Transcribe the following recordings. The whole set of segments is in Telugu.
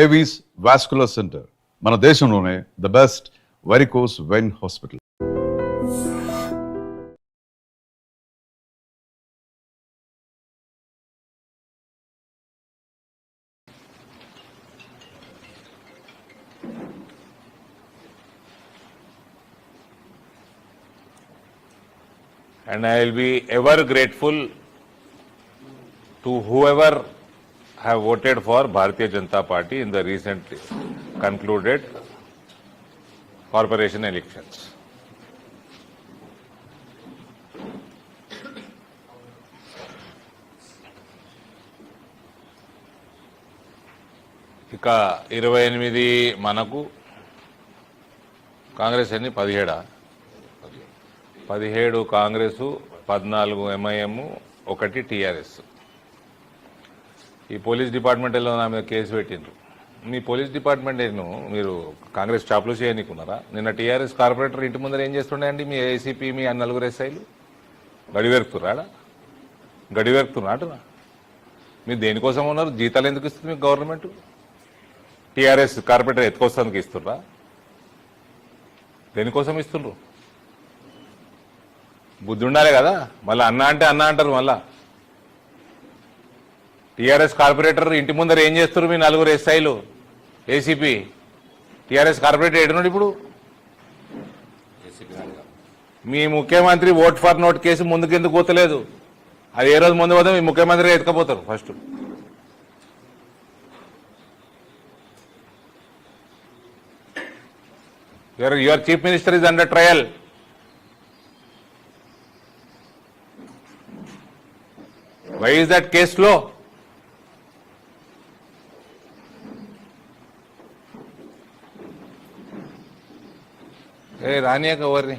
ఏవీస్ వాస్కులర్ సెంటర్ మన దేశంలోనే the best varicose vein hospital. And I will be ever grateful to whoever have voted for Bharatiya Janata Party in the recently concluded corporation elections. ఇక 28 మనకు కాంగ్రెస్ ఎన్ని 17 కాంగ్రెసు 14 ఎంఐఎం 1 టీఆర్ఎస్. ఈ పోలీస్ డిపార్ట్మెంట్లో నా మీద కేసు పెట్టిండ్రు. మీ పోలీస్ డిపార్ట్మెంట్ మీరు కాంగ్రెస్ చాప్లు చేయనికున్నారా? నిన్న టీఆర్ఎస్ కార్పొరేటర్ ఇంటి ముందర ఏం చేస్తుండే అండి? మీ ఏసీపీ మీ 4 ఎస్ఐలు గడివెరుకుతున్నారా? మీరు దేనికోసం ఉన్నారు? జీతాలు ఎందుకు ఇస్తుంది మీకు గవర్నమెంట్? టీఆర్ఎస్ కార్పొరేటర్ ఎత్తుకొస్తానికి ఇస్తుర్రా? దేనికోసం ఇస్తుండ్రు? బుద్ధి ఉండాలి కదా. మళ్ళీ అన్న అంటే అన్న అంటారు. మళ్ళా టీఆర్ఎస్ కార్పొరేటర్ ఇంటి ముందర ఏం చేస్తారు? మీ 4 ఎస్ఐలు ఏసీపీ. టీఆర్ఎస్ కార్పొరేటర్ ఏడున్నాడు ఇప్పుడు? మీ ముఖ్యమంత్రి ఓట్ ఫర్ నోట్ కేసు ముందుకెందుకు పోతలేదు? అది ఏ రోజు ముందు పోతే మీ ముఖ్యమంత్రి ఎత్తుకపోతారు first. Your chief minister is under trial. Why is that case slow? రానియా కవర్ని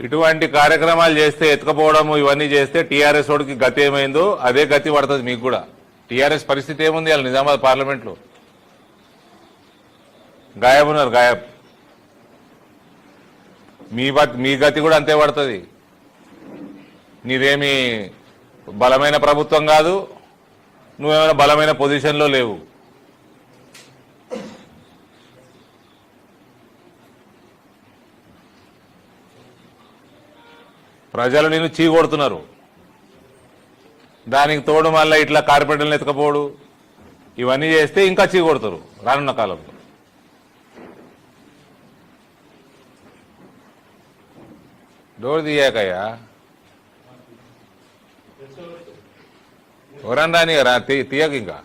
ఇటువంటి కార్యక్రమాలు చేస్తే, ఎత్తుకపోవడం ఇవన్నీ చేస్తే టీఆర్ఎస్ వాడికి గతి ఏమైందో అదే గతి పడుతుంది మీకు కూడా. టీఆర్ఎస్ పరిస్థితి ఏముంది? వాళ్ళు నిజామాబాద్ పార్లమెంట్లో గాయబున్నారు. మీ గతి కూడా అంతే పడుతుంది. నీదేమి బలమైన ప్రభుత్వం కాదు, నువ్వేమైనా బలమైన పొజిషన్లో లేవు. ప్రజలు నేను చీకొడుతున్నారు. దానికి తోడు మళ్ళీ ఇట్లా కార్పొరేటర్లను ఎత్తుకపోడు ఇవన్నీ చేస్తే ఇంకా చీకొడతారు రానున్న కాలంలో. డోర్ తీయాకయ్యా ఎవరన్నా రాని తీయక. ఇంకా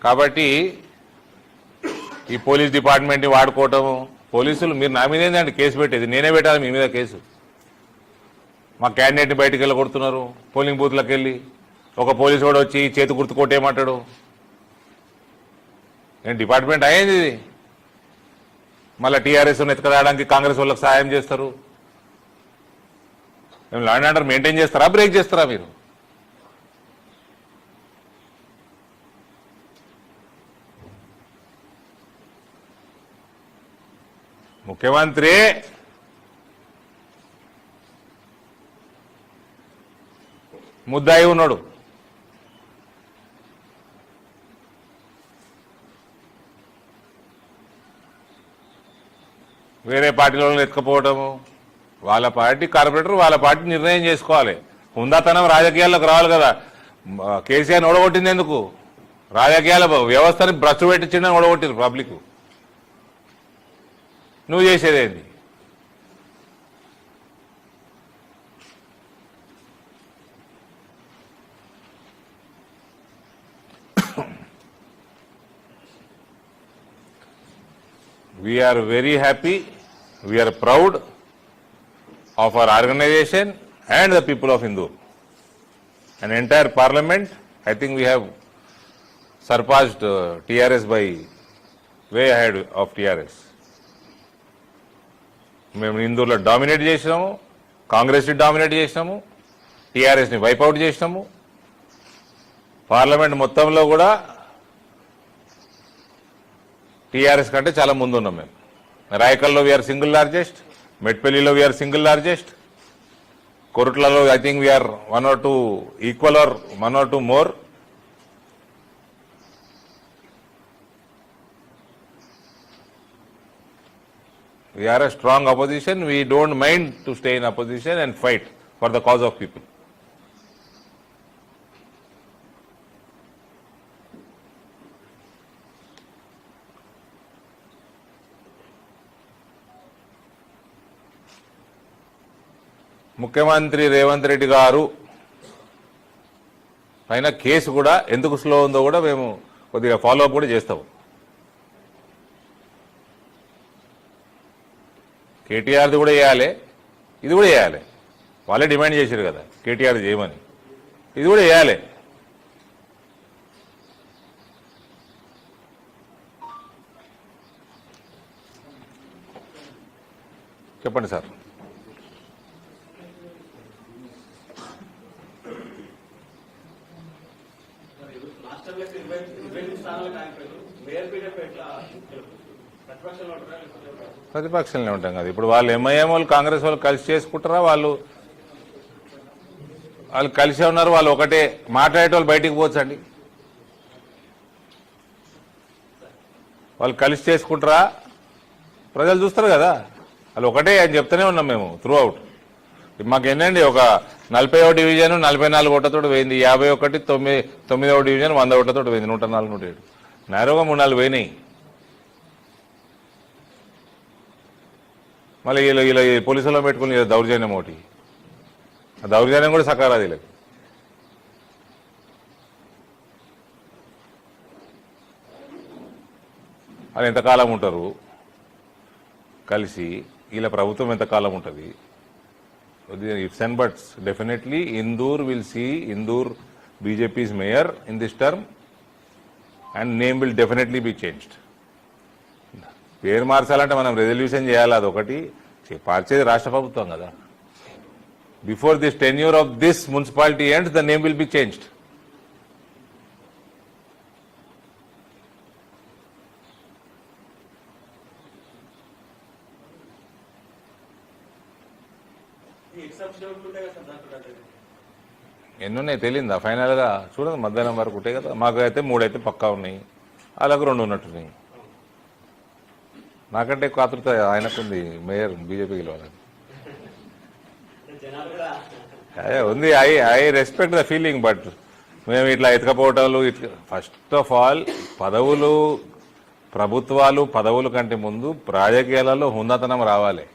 కాబట్టి ఈ పోలీస్ డిపార్ట్మెంట్ని వాడుకోవటము, పోలీసులు మీరు నా మీద ఏంటంటే కేసు పెట్టేది? నేనే పెట్టాలి మీ మీద కేసు. మా క్యాండిడేట్ని బయటకు వెళ్ళి కొడుతున్నారు. పోలింగ్ బూత్లకు వెళ్ళి ఒక పోలీసు వాడు వచ్చి చేతి గుర్తు కొట్టేయమంటాడు. నేను డిపార్ట్మెంట్ అయ్యింది ఇది. మళ్ళీ టీఆర్ఎస్ని ఎత్తుకరావడానికి కాంగ్రెస్ వాళ్ళకి సహాయం చేస్తారు. మేము లా అండ్ ఆర్డర్ మెయింటైన్ చేస్తారా, బ్రేక్ చేస్తారా మీరు? ముఖ్యమంత్రి ముద్దాయి ఉన్నాడు. వేరే పార్టీలో ఎత్తుకపోవటము, వాళ్ళ పార్టీ కార్పొరేటర్ వాళ్ళ పార్టీ నిర్ణయం చేసుకోవాలి. హుందాతనం రాజకీయాల్లోకి రావాలి కదా. కేసీఆర్ ఓడగొట్టింది ఎందుకు? రాజకీయాల వ్యవస్థని భ్రష్టు పెట్టించిందని ఓడగొట్టింది పబ్లిక్. నువ్వు చేసేదేంది? We are very happy, we are proud of our organization and the people of Indore. An entire parliament, I think we have surpassed TRS by way ahead of TRS. మేము ఇందూరులో డామినేట్ చేసినాము, కాంగ్రెస్ని డామినేట్ చేసినాము, టీఆర్ఎస్ని వైపౌట్ చేసినాము. పార్లమెంట్ మొత్తంలో కూడా టీఆర్ఎస్ కంటే చాలా ముందు ఉన్నాం మేము. రాయకల్లో వీఆర్ సింగిల్ లార్జెస్ట్, మెట్పల్లిలో వీఆర్ సింగిల్ లార్జెస్ట్, కొరుట్లలో I think we are 1 or 2 equal or 1 or 2 more. We are a strong opposition. We don't mind to stay in opposition and fight for the cause of people. ముఖ్యమంత్రి రేవంత్ రెడ్డి గారు పైన కేసు కూడా ఎందుకు స్లో ఉందో కూడా మేము కొద్దిగా ఫాలో అప్ కూడా చేస్తాం. కేటీఆర్ది కూడా చేయాలి, ఇది కూడా చేయాలి. వాళ్ళే డిమాండ్ చేశారు కదా కేటీఆర్ చేయమని, ఇది కూడా చేయాలి. చెప్పండి సార్. ప్రతిపక్షంలో ఉంటాం కదా. ఇప్పుడు వాళ్ళు ఎంఐఎం వాళ్ళు కాంగ్రెస్ వాళ్ళు కలిసి చేసుకుంటారా? వాళ్ళు కలిసే ఉన్నారు. వాళ్ళు ఒకటే మాట్లాడే వాళ్ళు బయటికి పోవచ్చండి. వాళ్ళు కలిసి చేసుకుంటారా? ప్రజలు చూస్తారు కదా. వాళ్ళు ఒకటే అని చెప్తూనే ఉన్నాం మేము త్రూ అవుట్. మాకు ఎన్నండి ఒక 40వ డివిజన్ 44 ఓట్లతో పోయింది, 51 9వ డివిజన్ 100 ఓట్లతో పోయింది, 104 107 నేరుగా 3-4 పోయినాయి. మళ్ళీ ఇలా పోలీసులో పెట్టుకుని దౌర్జన్యం ఒకటి, ఆ దౌర్జన్యం కూడా సకారాది వీళ్ళకి. వాళ్ళు ఎంతకాలం ఉంటారు కలిసి? వీళ్ళ ప్రభుత్వం ఎంతకాలం ఉంటుంది? Ifs and buts. Definitely Indoor will see Indoor BJP's mayor in this term and name will definitely be changed. పేరు మార్చాలంటే మనం రెజల్యూషన్ చేయాలి, అదొకటి మార్చేది రాష్ట్ర ప్రభుత్వం కదా. Before this tenure of this municipality ends the name will be changed. ఎన్నున్నాయి తెలియదా ఫైనల్గా? చూడండి, మధ్యాహ్నం వరకు ఉంటాయి కదా. మాకు అయితే 3 అయితే పక్కా ఉన్నాయి, అలాగే 2 ఉన్నట్టున్నాయి. నాకంటే ఎక్కువ ఆతృత ఆయనకుంది మేయర్ బీజేపీ గెలవాలని ఉంది. I respect the feeling, but మేము ఇట్లా ఎతకపోవటాలు ఫస్ట్ ఆఫ్ ఆల్ ప్రభుత్వాలు పదవుల కంటే ముందు రాజకీయాలలో హుందాతనం రావాలి.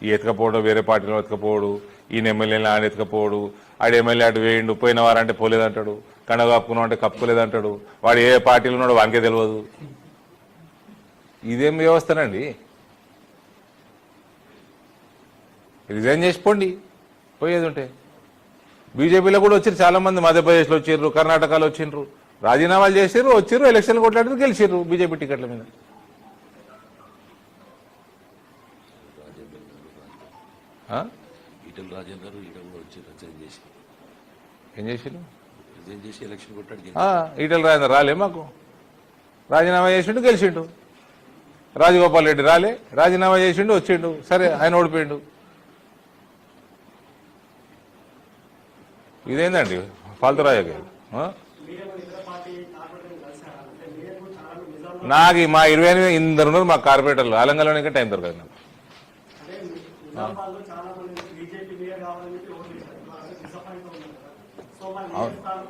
ఈ ఎతకపోవడం, వేరే పార్టీలో ఎతకపోవడు, ఈయన ఎమ్మెల్యేని ఆయన ఎతకపోవడు, ఆడు ఎమ్మెల్యే అటు వేయండు, పోయిన వారంటే పోలేదంటాడు, కండ కప్పుకున్నావు అంటే కప్పుకోలేదంటాడు, వాడు ఏ పార్టీలో ఉన్నాడు వానికే తెలియదు. ఇదేం వ్యవస్థనండి? రిజైన్ చేసిపోండి పోయేది ఉంటే. బీజేపీలో కూడా వచ్చారు చాలా మంది, మధ్యప్రదేశ్లో వచ్చిర్రు, కర్ణాటకలో వచ్చిండ్రు, రాజీనామాలు చేసారు, వచ్చిర్రు, ఎలక్షన్లు కొట్లాడారు, గెలిచిర్రు బీజేపీ టికెట్ల మీద. ఏం చేసారు? ఈటల రాజేందర్ రాలే, మాకు రాజీనామా చేసిండు, గెలిచిండు. రాజగోపాల్ రెడ్డి రాలే, రాజీనామా చేసిండు, వచ్చిండు, సరే ఆయన ఓడిపోయిండు. ఇదేందండి ఫాల్తు రాజకీయాలు? నాకు మా 28 ఇందరు ఉన్నారు మా కార్పొరేటర్లు, ఆలంగంలోనే టైం దొరకదు నాకు.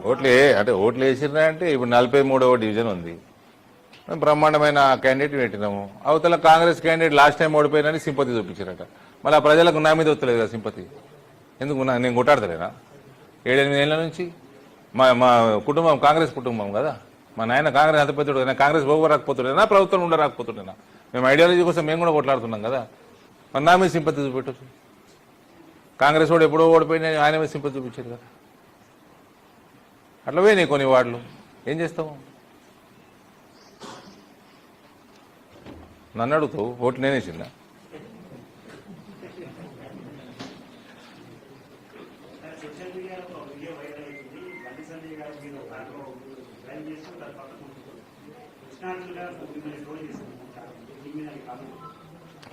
ఓట్లు వేసినా అంటే ఇప్పుడు 43వ డివిజన్ ఉంది, బ్రహ్మాండమైన క్యాండిడేట్ పెట్టినాము. అవతల కాంగ్రెస్ క్యాండిడేట్ లాస్ట్ టైం ఓడిపోయినని సింపతి చూపించారట. మళ్ళీ ఆ ప్రజలకు నా మీద వస్తలేదు కదా సింపతి. ఎందుకు? నేను కొట్టాడతలేనా? 7-8 ఏళ్ళ నుంచి మా కుటుంబం కాంగ్రెస్ కుటుంబం కదా. మా నాయన కాంగ్రెస్ అంత పెద్దడు, కాంగ్రెస్ పోగరాకపోతుండేనా, ప్రభుత్వం ఉండరాకపోతుండేనా? మేము ఐడియాలజీ కోసం మేము కూడా కొట్లాడుతున్నాం కదా. మరి నా మీద సింపతి చూపెట్టచ్చు. కాంగ్రెస్ వాడు ఎప్పుడో ఓడిపోయినా ఆయన మీద సింపతి చూపించారు కదా. అట్లా పోయినాయి కొన్ని వార్డులు, ఏం చేస్తాము? నన్ను అడుగుతావు ఓట్లు నేనేసిందా?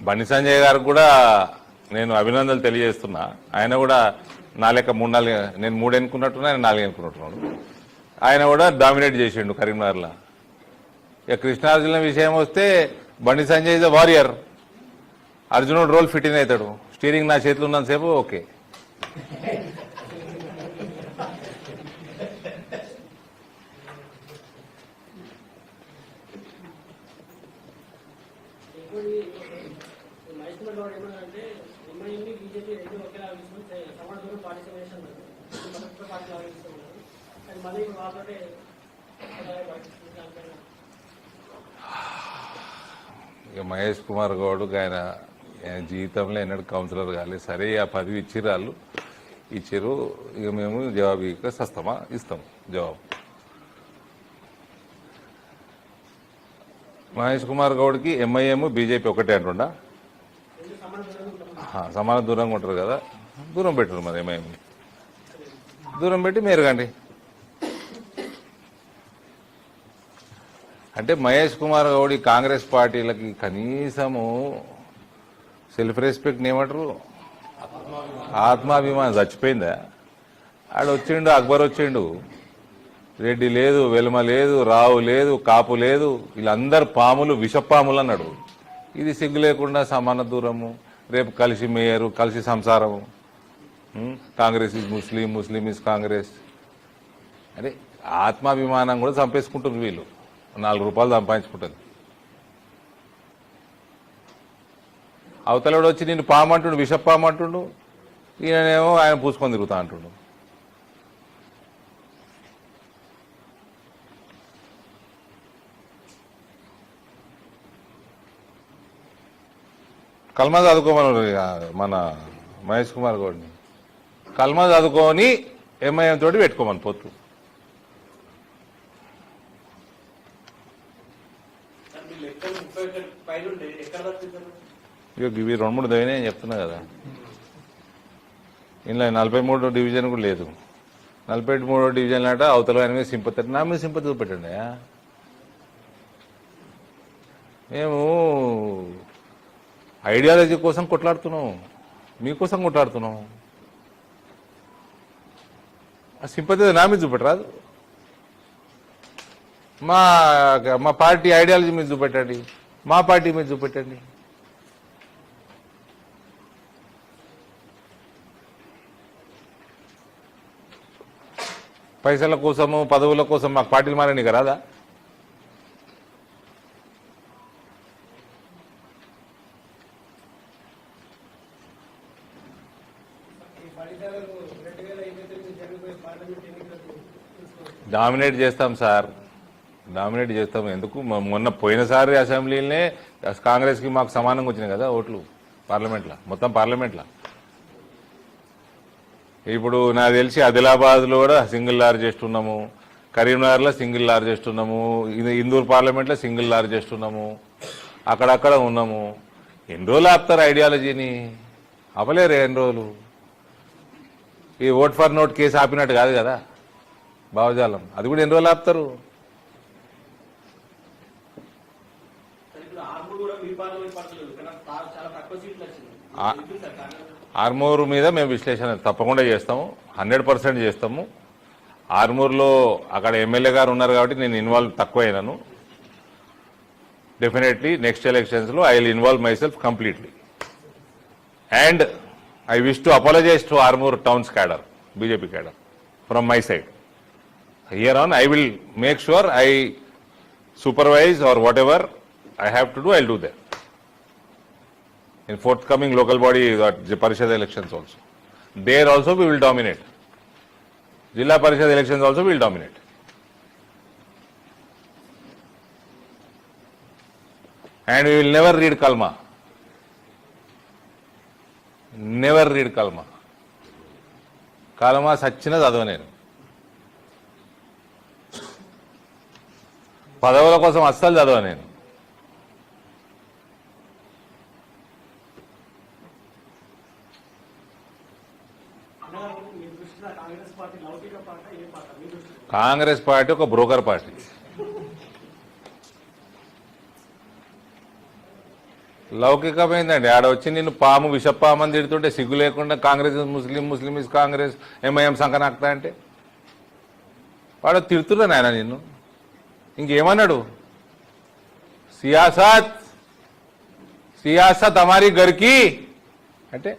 బండి సంజయ్ గారికి కూడా నేను అభినందనలు తెలియజేస్తున్నా. ఆయన కూడా నా లెక్క 3-4, నేను 3 ఎన్నుకున్నట్టున్నా, ఆయన 4 ఎన్నుకున్నట్టున్నాడు. ఆయన కూడా డామినేట్ చేసిండు కరీంనగర్లో. ఇక కృష్ణార్జున విషయం వస్తే Bandi Sanjay is the warrior. అర్జునుడు రోల్ ఫిట్ ఇన్ అవుతాడు. స్టీరింగ్ నా చేతిలో ఉన్నంతసేపు ఓకే. ఇక మహేష్ కుమార్ గౌడ్కి ఆయన జీవితంలో ఎన్నడూ కౌన్సిలర్ కాలేదు. సరే ఆ పదవి ఇచ్చిర్రు, వాళ్ళు ఇచ్చారు. ఇక మేము జవాబు ఇక సస్తమా ఇస్తాం జవాబు. మహేష్ కుమార్ గౌడ్కి ఎంఐఎం బీజేపీ ఒకటే అంటుండా? సమాన దూరంగా ఉంటారు కదా, దూరం పెట్టరు. మరి ఎంఐఎం దూరం పెట్టి మేరుగండి. అంటే మహేష్ కుమార్ గౌడ్ కాంగ్రెస్ పార్టీలకి కనీసము సెల్ఫ్ రెస్పెక్ట్ ఏమంటారు, ఆత్మాభిమానం చచ్చిపోయిందా? ఆడు వచ్చిండు, అక్బర్ వచ్చిండు, రెడ్డి లేదు, వెలుమ లేదు, రావు లేదు, కాపు లేదు, వీళ్ళందరు పాములు విషపాములు అన్నాడు. ఇది సిగ్గు లేకుండా సమాన దూరము, రేపు కలిసి మేయరు, కలిసి సంసారము, Congress is Muslim, Muslim is Congress. అరే ఆత్మాభిమానం కూడా చంపేసుకుంటుంది వీళ్ళు. 4 రూపాయలు సంపాదించుకుంటుంది. అవతలడు వచ్చి నేను పామంటుండు, విషపామంటుండు, ఈయనేమో ఆయన పూసుకొని తిరుగుతా అంటుండు. కల్మా చదువుకోమని మన మహేష్ కుమార్ గౌడ్ని కల్మా చదువుకొని ఎంఐఎం తోటి పెట్టుకోమని పొత్తు. ఇవి 2-3 దైనా చెప్తున్నా కదా. ఇందులో 43వ డివిజన్ కూడా లేదు. 43వ డివిజన్ అంటే అవతల ఆయన మీద సింపతి, నా మీద సింపతి చూపెట్టండి. మేము ఐడియాలజీ కోసం కొట్లాడుతున్నాం, మీకోసం కొట్లాడుతున్నాం. ఆ సింపతి నా మీద చూపెట్టరాదు. మా పార్టీ ఐడియాలజీ మీద చూపెట్టండి, మా పార్టీ మీద చూపెట్టండి. పైసల కోసము, పదవుల కోసం మాకు పార్టీలు మారని రాదా? డామినేట్ చేస్తాం సార్, డామినేట్ చేస్తాం. ఎందుకు? మొన్న పోయినసారి అసెంబ్లీలోనే కాంగ్రెస్కి మాకు సమానంగా వచ్చినాయి కదా ఓట్లు పార్లమెంట్లో, మొత్తం పార్లమెంట్లో. ఇప్పుడు నాకు తెలిసి ఆదిలాబాద్లో కూడా సింగిల్ లార్జెస్ట్ ఉన్నాము, కరీంనగర్లో సింగిల్ లార్జెస్ట్ ఉన్నాము, ఇందూరు పార్లమెంట్లో సింగిల్ లార్జెస్ట్ ఉన్నాము, అక్కడక్కడ ఉన్నాము. ఎన్ని రోజులు ఆపుతారు ఐడియాలజీని? ఆపలేరు ఎన్ని రోజులు. ఈ ఓట్ ఫర్ నోట్ కేసు ఆపినట్టు కాదు కదా భావజాలం, అది కూడా ఎన్ని రోజులు ఆపుతారు? ఆర్మూరు మీద మేము విశ్లేషణ తప్పకుండా చేస్తాము, 100% చేస్తాము. ఆర్మూర్లో అక్కడ ఎమ్మెల్యే గారు ఉన్నారు కాబట్టి నేను ఇన్వాల్వ్ తక్కువ అయినాను. డెఫినెట్లీ నెక్స్ట్ ఎలక్షన్స్లో I will involve my self completely. And I wish to apologise to Armoor towns cadre, BJP cadre, from my side. Here on, I will make sure I supervise or whatever I have to do, I'll do that. In forthcoming local body Parishad elections also. There also we will dominate. Jilla Parishad elections also we will dominate. And we will never read Kalma. Never read Kalma. Kalma సచ్చిన చదవ నేను. పదవుల కోసం అస్సలు చదవ నేను. కాంగ్రెస్ పార్టీ ఒక బ్రోకర్ పార్టీ. లౌకికమైందండి. ఆడ వచ్చి నిన్ను పాము విషపాము అని తిడుతుంటే సిగ్గు లేకుండా కాంగ్రెస్ ముస్లిం, ముస్లిం ఇస్ కాంగ్రెస్, ఎంఐఎం సంకనాక్తా అంటే వాడు తిడుతున్నాను ఆయన నిన్ను. ఇంకేమన్నాడు? సియాసత్ సియాసత్ హమారీ గర్కి అంటే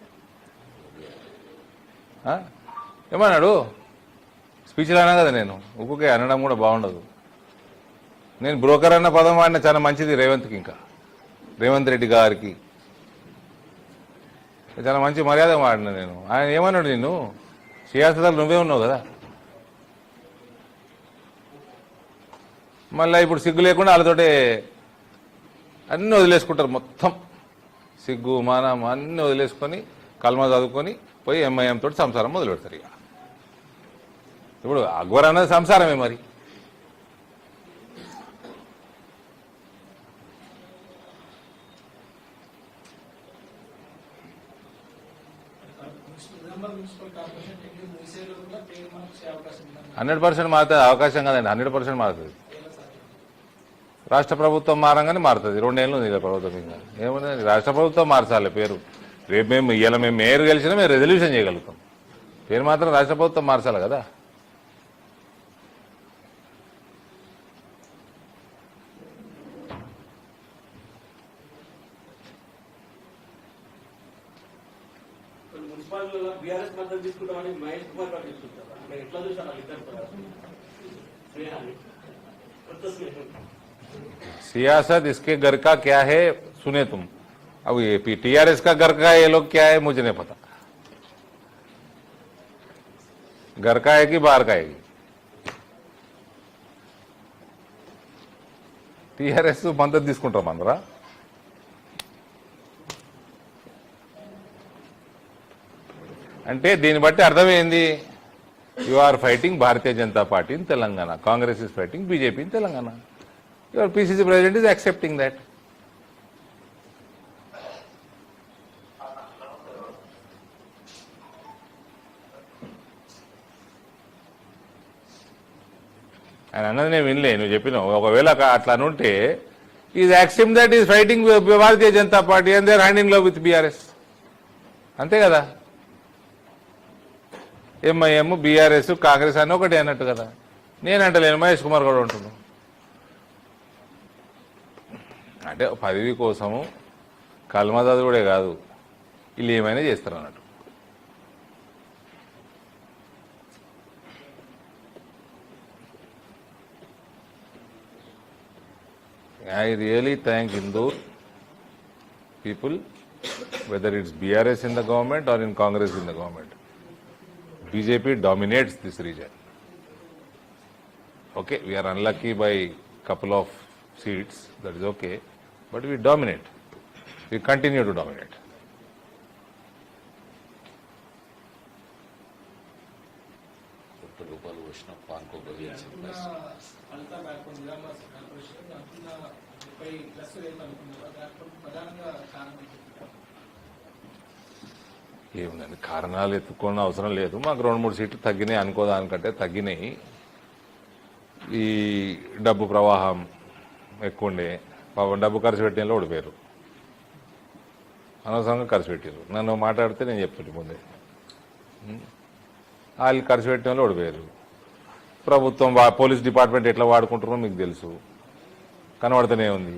ఏమన్నాడు? స్పీచ్లో అన్నా కదా నేను. ఒక్కొక్క అనడం కూడా బాగుండదు. నేను బ్రోకర్ అన్న పదం వాడిన చాలా మంచిది రేవంత్కి, ఇంకా రేవంత్ రెడ్డి గారికి చాలా మంచి మర్యాద వాడిన నేను. ఆయన ఏమన్నాడు? నిన్ను సియాసతలు నువ్వే ఉన్నావు కదా. మళ్ళీ ఇప్పుడు సిగ్గు లేకుండా వాళ్ళతోటే అన్నీ వదిలేసుకుంటారు. మొత్తం సిగ్గు మానం అన్నీ వదిలేసుకొని కల్మా చదువుకొని పోయి ఎంఐఎం తోటి సంసారం మొదలు పెడతారు. ఇక ఇప్పుడు అక్బర్ అన్నది సంసారమే మరి. హండ్రెడ్% మారుతుంది. అవకాశం కదండి, 100% మారుతుంది. రాష్ట్ర ప్రభుత్వం మారంగానే మారుతుంది. 2 ఏళ్ళు ఉంది ప్రభుత్వం. ఇంకా ఏముంది? రాష్ట్ర ప్రభుత్వం మార్చాలి పేరు. రేపు మేము మేయర్ గెలిచినా మేము రెజల్యూషన్ చేయగలుగుతాం. పేరు మాత్రం రాష్ట్ర ప్రభుత్వం మార్చాలి కదా. सियासत इसके घर का क्या है सुने तुम. अब ये टीआरएस का घर का ये लोग क्या है मुझे नहीं पता. घर का है कि बाहर का है. టీఆర్ఎస్ మద్దతు తీసుకుంటామన్నరా? అంటే దీన్ని బట్టి అర్థమైంది, you are fighting Bharatiya Janata Party in Telangana, Congress is fighting BJP in Telangana. Your PCC president is accepting that. ఆయన అన్నది నేను వినలే, నువ్వు చెప్పినావు. ఒకవేళ అట్లా అనుంటే is accept that is fighting Bharatiya Janata Party and they are hand in love with BRS. అంతే కదా. ఎంఐఎం, బీఆర్ఎస్, కాంగ్రెస్ అని ఒకటి అన్నట్టు కదా. నేనంటలేను, మహేష్ కుమార్ కూడా ఉంటున్నాను. అంటే పదవి కోసము కల్మదాదుడే కాదు, వీళ్ళు ఏమైనా చేస్తారు అన్నట్టు. I really thank Hindu people, whether it's BRS in the government or in Congress in the government. BJP dominates this region. Okay, we are unlucky by couple of seats, that is okay, but we dominate. We continue to dominate. ఏముందండి, కారణాలు ఎత్తుకోని అవసరం లేదు. మాకు 2-3 సీట్లు తగ్గినాయి అనుకోదానికంటే తగ్గినాయి. ఈ డబ్బు ప్రవాహం ఎక్కువ ఉండే, పాపం డబ్బు ఖర్చు పెట్టిన ఓడిపోయారు. అనవసరంగా ఖర్చు పెట్టారు. నన్ను మాట్లాడితే నేను చెప్తుంటే ముందే, వాళ్ళు ఖర్చు పెట్టిన ఓడిపోయారు. ప్రభుత్వం పోలీస్ డిపార్ట్మెంట్ ఎట్లా వాడుకుంటారో మీకు తెలుసు, కనబడుతూనే ఉంది.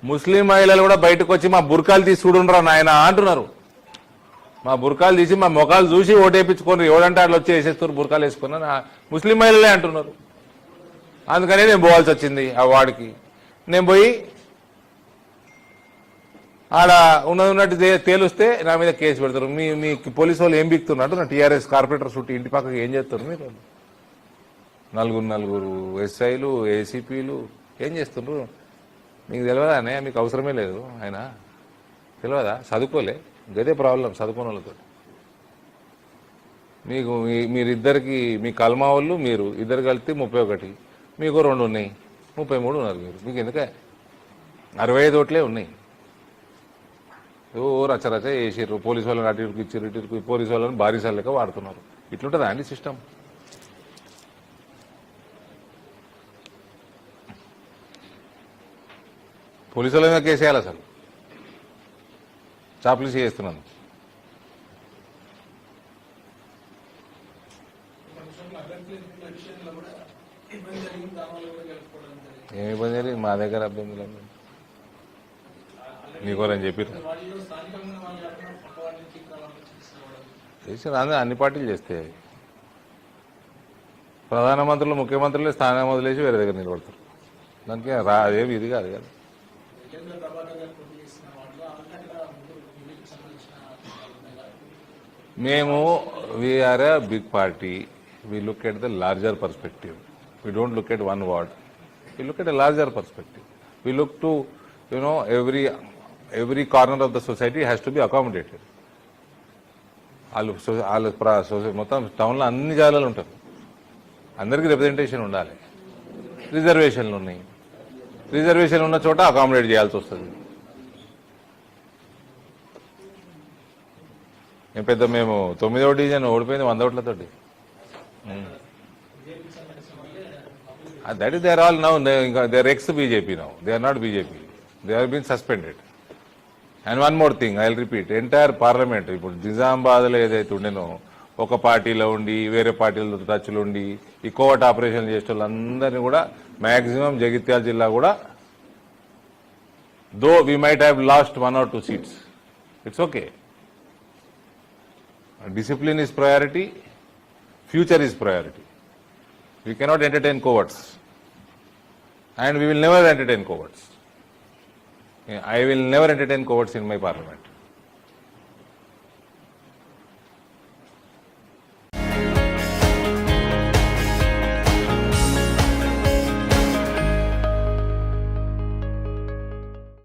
ముస్లిం మహిళలు కూడా బయటకు వచ్చి మా బుర్కాలు తీసి చూడుండ్రా నాయన అంటున్నారు. మా బుర్కాలు తీసి మా ముఖాలు చూసి ఓటేపించుకొని ఎవడంటే అట్లా వచ్చి వేసేస్తారు బుర్కాలు వేసుకున్నా ముస్లిం మహిళలే అంటున్నారు. అందుకనే నేను పోవాల్సి వచ్చింది ఆ వార్డుకి. నేను పోయి ఆడ ఉన్నట్టు తేలుస్తే నా మీద కేసు పెడతారు. మీ పోలీసు వాళ్ళు ఏం బిక్తున్నట్టు నా టీఆర్ఎస్ కార్పొరేటర్ చుట్టూ ఇంటి పక్కకి ఏం చేస్తారు మీరు? నలుగురు ఎస్ఐలు, ఏసీపీలు ఏం చేస్తున్నారు మీకు తెలియదా? అనే మీకు అవసరమే లేదు. ఆయన తెలియదా? చదువుకోలే, గదే ప్రాబ్లం చదువుకున్న వాళ్ళతో. మీకు మీరిద్దరికి, మీ కల్మా వాళ్ళు మీరు ఇద్దరు కలిస్తే 31, మీకు 2 ఉన్నాయి, 33 ఉన్నారు మీరు. మీకు ఎందుకే 65 ఓట్లే ఉన్నాయి. రచరచ వేసిర్రు. పోలీసు వాళ్ళని అటు ఇటుకు ఇచ్చిర్రు, ఇటు పోలీసు వాళ్ళని బారీసాలు లెక్క వాడుతున్నారు. ఇట్లుంటుందా అండి సిస్టమ్? పోలీసుల మీద కేసు వేయాలి అసలు, చాప్లీసి చేస్తున్నాను. ఏమి ఇబ్బంది జరిగింది? మా దగ్గర ఇబ్బంది లేదు. నీకోరని చెప్పి చేసిన అన్ని పార్టీలు చేస్తే ప్రధానమంత్రులు ముఖ్యమంత్రులే స్థానం వదిలేసి వేరే దగ్గర నిలబడతారు. దానికి అదేమి ఇది కాదు కదా. మేము we are a big party. We look at the larger perspective. We don't look at one ward. We look at a larger perspective. We look to every corner of the society has to be accommodated. వాళ్ళు మొత్తం టౌన్లో అన్ని జాగాలు ఉంటారు, అందరికీ రిప్రజెంటేషన్ ఉండాలి. రిజర్వేషన్లు ఉన్నాయి, రిజర్వేషన్లు ఉన్న చోట అకామిడేట్ చేయాల్సి వస్తుంది. ఏం పెద్ద మేము 9వ డివిజన్ ఓడిపోయింది 100 ఓట్లతోటి. That is they are all now ఇంకా they are ex BJP now. They are not BJP. They are been suspended. And one more thing I will repeat, entire parliament ఇప్పుడు నిజామాబాద్లో ఏదైతే ఉండేనో ఒక పార్టీలో ఉండి వేరే పార్టీలతో టచ్లు ఉండి ఈ కోవట్ ఆపరేషన్ చేసే వాళ్ళందరినీ కూడా మ్యాక్సిమం జగిత్యాల జిల్లా కూడా, though we might have lost 1 or 2 seats, it's okay. Discipline is priority, future is priority. We cannot entertain cowards, and we will never entertain cowards. I will never entertain cowards in my parliament.